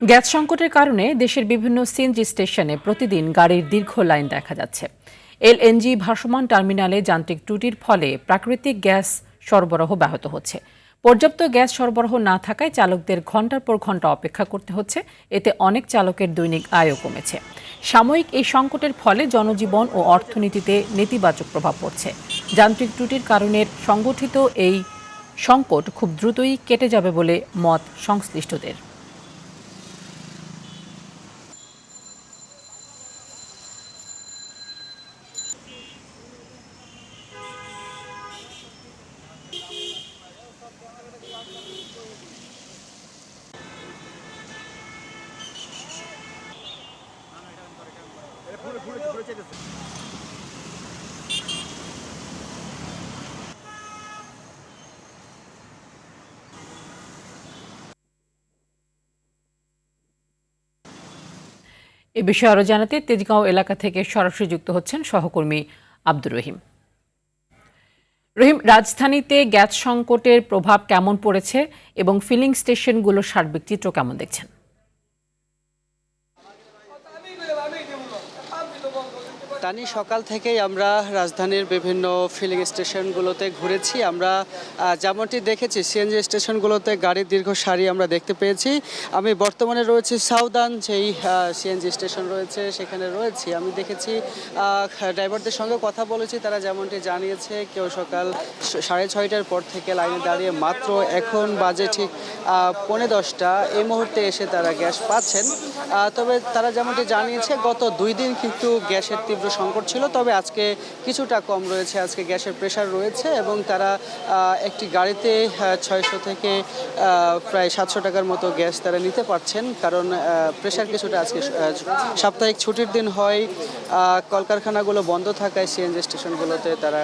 Gas সংকটের কারণে দেশের বিভিন্ন সিএনজি স্টেশনে প্রতিদিন গাড়ির দীর্ঘ লাইন দেখা যাচ্ছে। এলএনজি ভাসমান টার্মিনালে যান্ত্রিক ত্রুটির ফলে প্রাকৃতিক গ্যাস সরবরাহ ব্যাহত হচ্ছে। পর্যাপ্ত গ্যাস সরবরাহ না থাকায় চালকদের ঘন্টার পর ঘন্টা অপেক্ষা করতে হচ্ছে। এতে অনেক চালকের দৈনিক আয়ও কমেছে। সাময়িক এই সংকটের ফলে জনজীবন ও অর্থনীতিতে নেতিবাচক প্রভাব পড়ছে। যান্ত্রিক ত্রুটির কারণে সংগঠিত এই সংকট খুব দ্রুতই কেটে যাবে বলে মত সংশ্লিষ্টদের। এ বিষয়ে আরও জানাতে তেজগাঁও এলাকা থেকে সরাসরি যুক্ত হচ্ছেন সহকর্মী আব্দুর রহিম। রহিম, রাজধানীতে গ্যাস সংকটের প্রভাব কেমন পড়েছে এবং ফিলিং স্টেশনগুলোর সার্বিক চিত্র কেমন দেখছেন? তানি, সকাল থেকেই আমরা রাজধানীর বিভিন্ন ফিলিং স্টেশনগুলোতে ঘুরেছি। আমরা যেমনটি দেখেছি সিএনজি স্টেশনগুলোতে গাড়ির দীর্ঘ সারি আমরা দেখতে পেয়েছি। আমি বর্তমানে রয়েছি সাউদার্ন যেই সিএনজি স্টেশন রয়েছে সেখানে রয়েছি। আমি দেখেছি ড্রাইভারদের সঙ্গে কথা বলেছি, তারা যেমনটি জানিয়েছে কেউ সকাল 6:30টার পর থেকে লাইনে দাঁড়িয়ে মাত্র এখন বাজে ঠিক 10:45 এই মুহূর্তে এসে তারা গ্যাস পাচ্ছেন। তবে তারা যেমনটি জানিয়েছে গত 2 দিন কিন্তু গ্যাসের তীব্র সংকট ছিল, তবে আজকে কিছুটা কম রয়েছে। আজকে গ্যাসের প্রেশার রয়েছে এবং তারা একটি গাড়িতে 600 থেকে প্রায় 700 টাকার মতো গ্যাস তারা নিতে পারছেন, কারণ প্রেশার কিছুটা আজকে সাপ্তাহিক ছুটির দিন হয়। কলকারখানাগুলো বন্ধ থাকায় সিএনজি স্টেশনগুলোতে তারা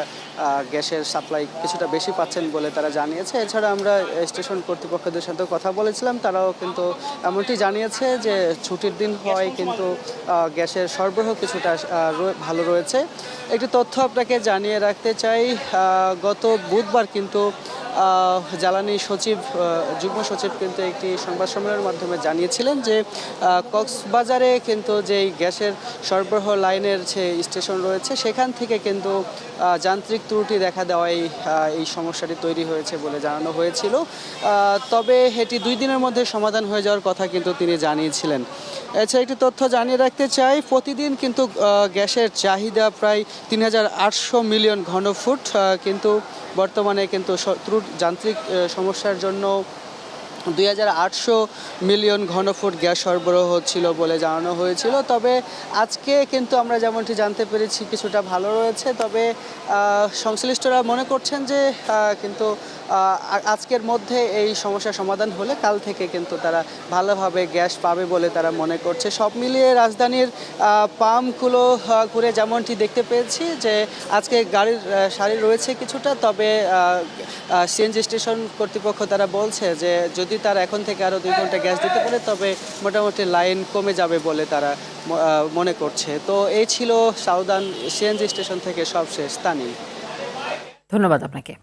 গ্যাসের সাপ্লাই কিছুটা বেশি পাচ্ছেন বলে তারা জানিয়েছে। এছাড়া আমরা স্টেশন কর্তৃপক্ষদের সাথে কথা বলেছিলাম, তারাও কিন্তু এমনটি জানিয়েছে যে ছুটির দিন হয় কিন্তু গ্যাসের সরবরাহ কিছুটা ভালো রয়েছে। একটি তথ্য আপনাকে জানিয়ে রাখতে চাই, গত বুধবার কিন্তু জ্বালানি সচিব, যুগ্ম সচিব কিন্তু একটি সংবাদ সম্মেলনের মাধ্যমে জানিয়েছিলেন যে কক্সবাজারে কিন্তু যেই গ্যাসের সরবরাহ লাইনের যে স্টেশন রয়েছে সেখান থেকে কিন্তু যান্ত্রিক ত্রুটি দেখা দেওয়ায় এই সমস্যাটি তৈরি হয়েছে বলে জানানো হয়েছিল। তবে এটি 2 দিনের মধ্যে সমাধান হয়ে যাওয়ার কথা কিন্তু তিনি জানিয়েছিলেন। এছাড়া একটি তথ্য জানিয়ে রাখতে চাই, প্রতিদিন কিন্তু গ্যাসের চাহিদা প্রায় 3800 মিলিয়ন ঘনফুট, কিন্তু বর্তমানে কিন্তু যান্ত্রিক সমস্যার জন্য 2800 মিলিয়ন ঘনফুট গ্যাস সরবরাহ হচ্ছিল বলে জানানো হয়েছিল। তবে আজকে কিন্তু আমরা যেমনটি জানতে পেরেছি কিছুটা ভালো রয়েছে, তবে সংশ্লিষ্টরা মনে করছেন যে কিন্তু আজকের মধ্যে এই সমস্যার সমাধান হলে কাল থেকে কিন্তু তারা ভালোভাবে গ্যাস পাবে বলে তারা মনে করছে। সব মিলিয়ে রাজধানীর পাম্পগুলো ঘুরে যেমনটি দেখতে পেয়েছি যে আজকে গাড়ির সারি রয়েছে কিছুটা, তবে সিএনজি স্টেশন কর্তৃপক্ষ তারা বলছে যে যদি তারা এখন থেকে আরও 2 ঘন্টা গ্যাস দিতে পারে তবে মোটামুটি লাইন কমে যাবে বলে তারা মনে করছে। তো এই ছিল সাউদার্ন সিএনজি স্টেশন থেকে সবশেষ। তানি, ধন্যবাদ আপনাকে।